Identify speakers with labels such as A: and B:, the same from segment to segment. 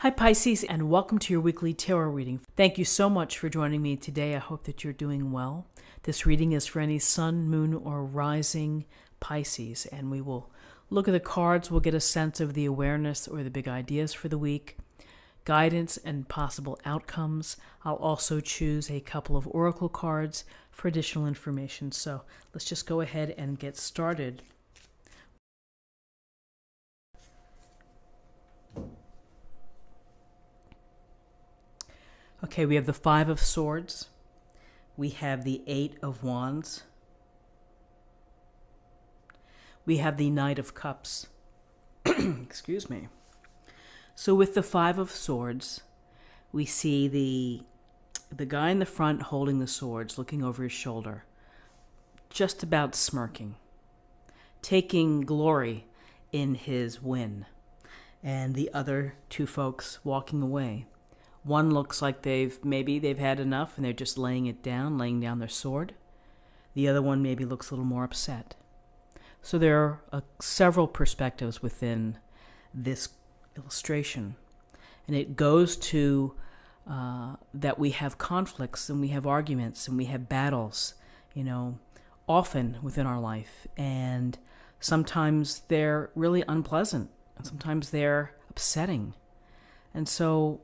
A: Hi Pisces, and welcome to your weekly tarot reading. Thank you so much for joining me today. I hope that you're doing well. This reading is for any sun, moon, or rising Pisces, and we will look at the cards. We'll get a sense of the awareness or the big ideas for the week, guidance and possible outcomes. I'll also choose a couple of oracle cards for additional information. So let's just go ahead and get started. Okay, we have the Five of Swords. We have the Eight of Wands. We have the Knight of Cups. Excuse me. So with the Five of Swords, we see the guy in the front holding the swords, looking over his shoulder, just about smirking, taking glory in his win, and the other two folks walking away. One looks like they've had enough and they're just laying down their sword. The other one maybe looks a little more upset. So there are several perspectives within this illustration. And it goes to that we have conflicts and we have arguments and we have battles, often within our life. And sometimes they're really unpleasant and sometimes they're upsetting. And so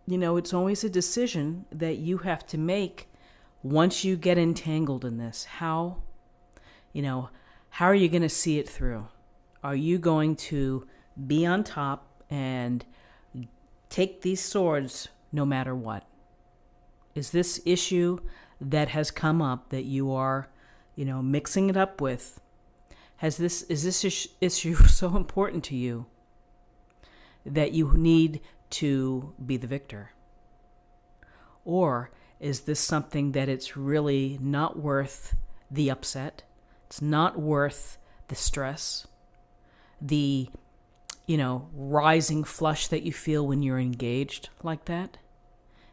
A: it's always a decision that you have to make once you get entangled in this. How are you going to see it through? Are you going to be on top and take these swords no matter what? Is this issue that has come up that you are, mixing it up with, is this issue so important to you that you need to be the victor? Or is this something that it's really not worth the upset? It's not worth the stress, the, rising flush that you feel when you're engaged like that.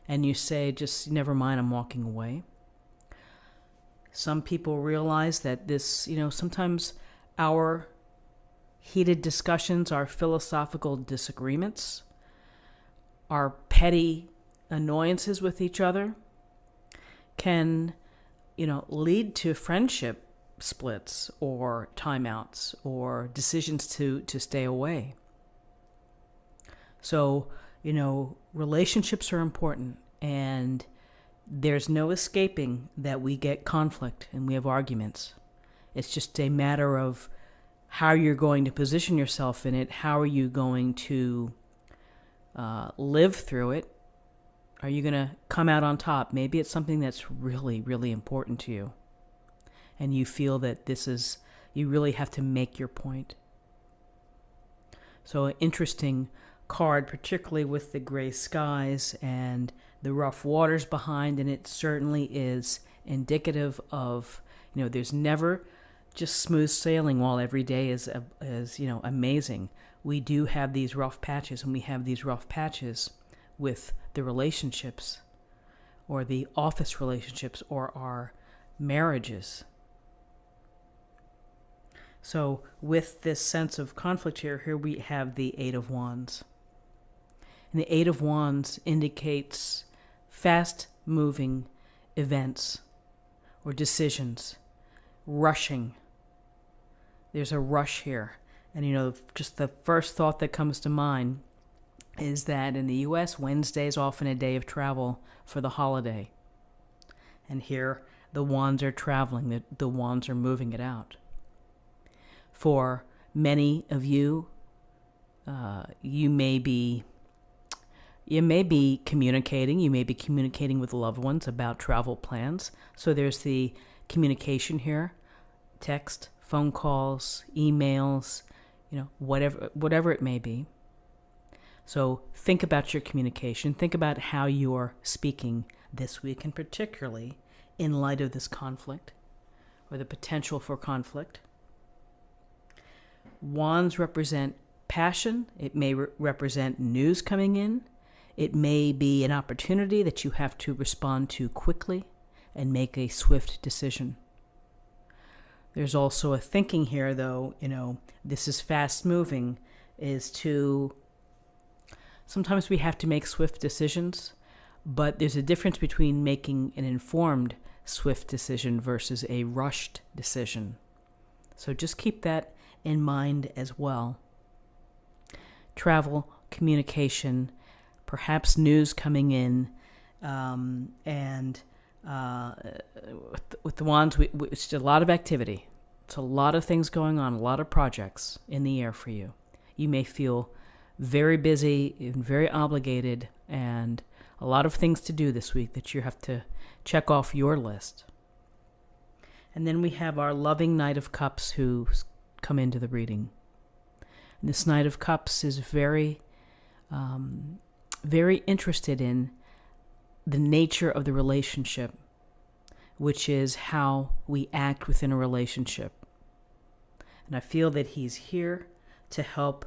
A: And you say, just never mind, I'm walking away. Some people realize that this, sometimes our heated discussions, our philosophical disagreements, our petty annoyances with each other can, lead to friendship splits or timeouts or decisions to stay away. So, relationships are important, and there's no escaping that we get conflict and we have arguments. It's just a matter of how you're going to position yourself in it. How are you going to live through it? Are you going to come out on top? Maybe it's something that's really, really important to you, and you feel that you really have to make your point. So an interesting card, particularly with the gray skies and the rough waters behind, and it certainly is indicative of, there's never just smooth sailing while every day is amazing. We do have these rough patches, and we have these rough patches with the relationships or the office relationships or our marriages. So with this sense of conflict here we have the Eight of Wands. And the Eight of Wands indicates fast-moving events or decisions, rushing. There's a rush here. And, just the first thought that comes to mind is that in the U.S., Wednesday is often a day of travel for the holiday. And here, the wands are traveling. The wands are moving it out. For many of you, you may be communicating. You may be communicating with loved ones about travel plans. So there's the communication here, text, phone calls, emails, whatever it may be. So think about your communication. Think about how you're speaking this week, and particularly in light of this conflict or the potential for conflict. Wands represent passion. It may represent news coming in. It may be an opportunity that you have to respond to quickly and make a swift decision. There's also a thinking here, though, this is fast moving, is to Sometimes we have to make swift decisions, but there's a difference between making an informed, swift decision versus a rushed decision. So just keep that in mind as well. Travel, communication, perhaps news coming in, and with the wands, it's a lot of activity. It's a lot of things going on, a lot of projects in the air for you. You may feel very busy and very obligated, and a lot of things to do this week that you have to check off your list. And then we have our loving Knight of Cups who come into the reading. And this Knight of Cups is very, very interested in the nature of the relationship, which is how we act within a relationship. And I feel that he's here to help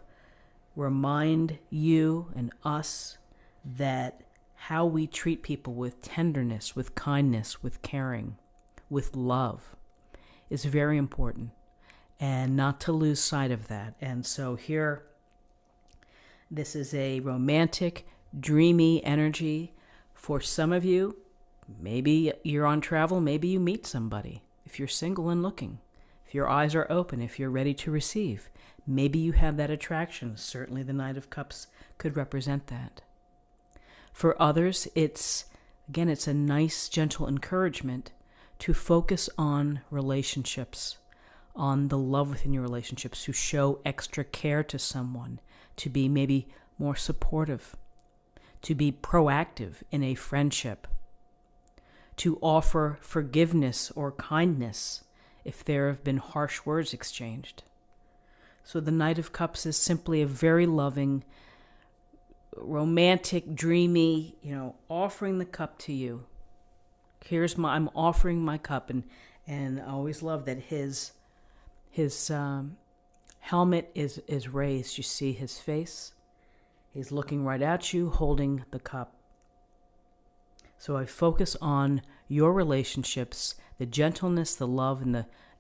A: remind you and us that how we treat people with tenderness, with kindness, with caring, with love is very important, and not to lose sight of that. And so here, this is a romantic, dreamy energy. For some of you, maybe you're on travel, maybe you meet somebody. If you're single and looking, if your eyes are open, if you're ready to receive, maybe you have that attraction. Certainly the Knight of Cups could represent that. For others, it's a nice, gentle encouragement to focus on relationships, on the love within your relationships, to show extra care to someone, to be maybe more supportive, to be proactive in a friendship, to offer forgiveness or kindness if there have been harsh words exchanged. So the Knight of Cups is simply a very loving, romantic, dreamy, offering the cup to you. I'm offering my cup, and I always love that his helmet is raised. You see his face. He's looking right at you, holding the cup. So I focus on your relationships, the gentleness, the love,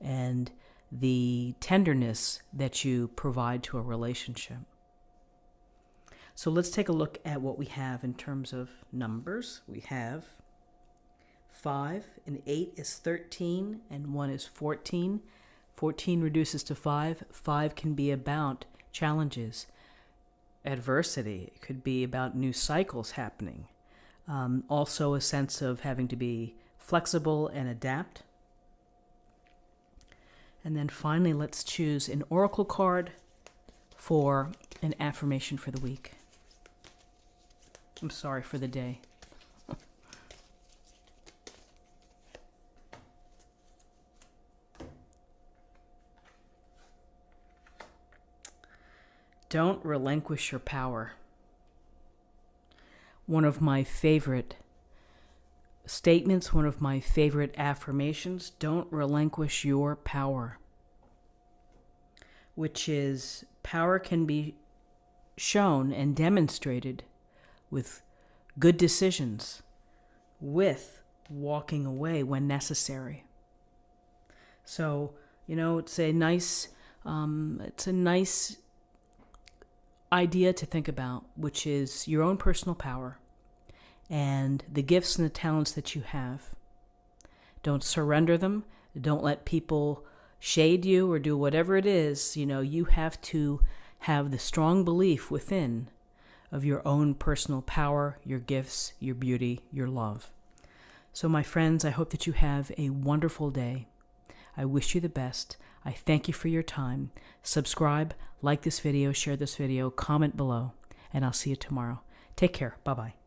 A: and the tenderness that you provide to a relationship. So let's take a look at what we have in terms of numbers. We have 5 and 8 is 13, and 1 is 14. 14 reduces to 5. 5 can be about challenges, adversity. It could be about new cycles happening. Also a sense of having to be flexible and adapt. And then finally, let's choose an oracle card for an affirmation for the week. I'm sorry, for the day. Don't relinquish your power. One of my favorite statements, one of my favorite affirmations, don't relinquish your power. Which is, power can be shown and demonstrated with good decisions, with walking away when necessary. So, it's a nice idea to think about, which is your own personal power and the gifts and the talents that you have. Don't surrender them. Don't let people shade you or do whatever it is. You have to have the strong belief within of your own personal power, your gifts, your beauty, your love. So my friends, I hope that you have a wonderful day. I wish you the best. I thank you for your time. Subscribe, like this video, share this video, comment below, and I'll see you tomorrow. Take care. Bye-bye.